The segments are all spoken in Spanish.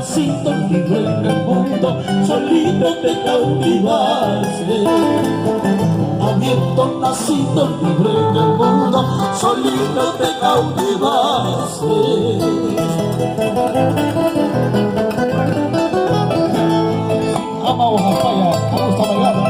naciste libre en el mundo, solito te cautivaste. Habiendo nacido libre en el mundo, solito te cautivaste. Ama Oaxaca, Augusta Mayada.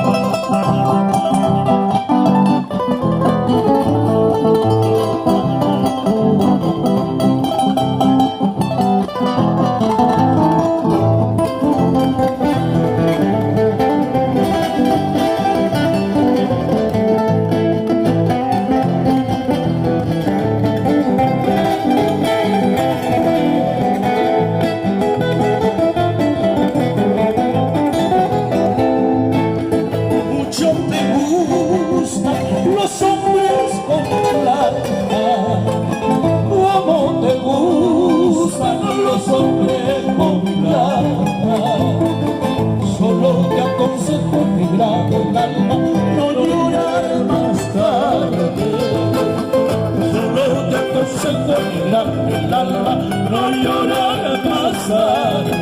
Solo te aconsejo, negra del alma, no llorar más tarde. Solo te aconsejo, negra del alma, no llorar más tarde.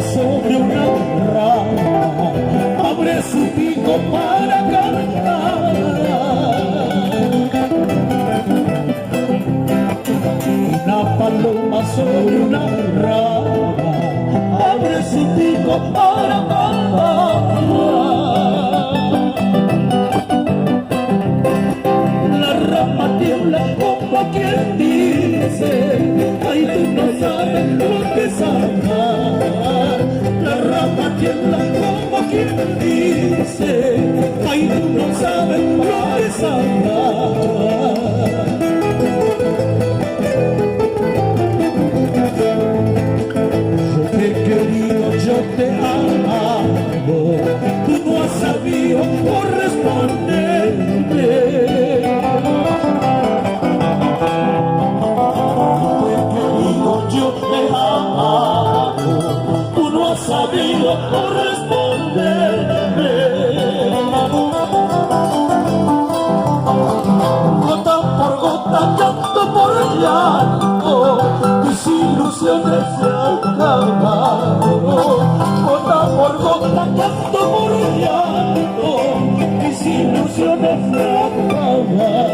Sobre una rama abre su pico para cantar. Una paloma sobre una rama abre su pico para cantar. La rama tiembla como quien dice: ay, tú no sabes lo que saca. La rama tiembla como quien dice: ay, tú no sabes lo que saca. Yo te he querido, yo te amo, tú no has sabido corresponderme. Yo te amo, tú no has sabido corresponderme. Gota por gota, llanto por llanto, mis ilusiones se acabaron. Gota por gota, llanto por llanto, mis ilusiones se acabaron.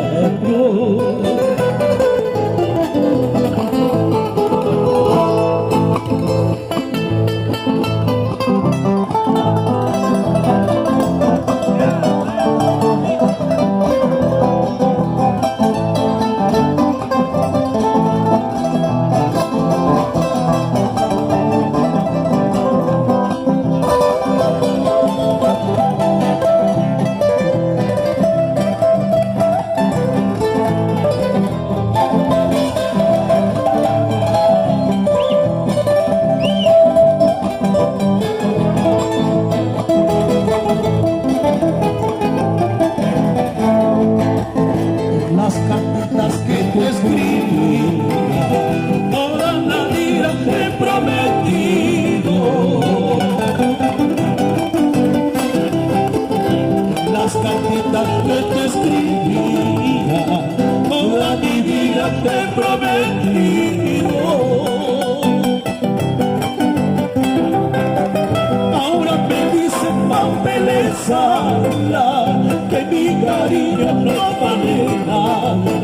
Las cartas que te escribí, toda la vida te he prometido. Las cartitas que te escribía, toda mi vida te he prometido. Ahora me dicen papeles habla, que mi cariño no vale nada.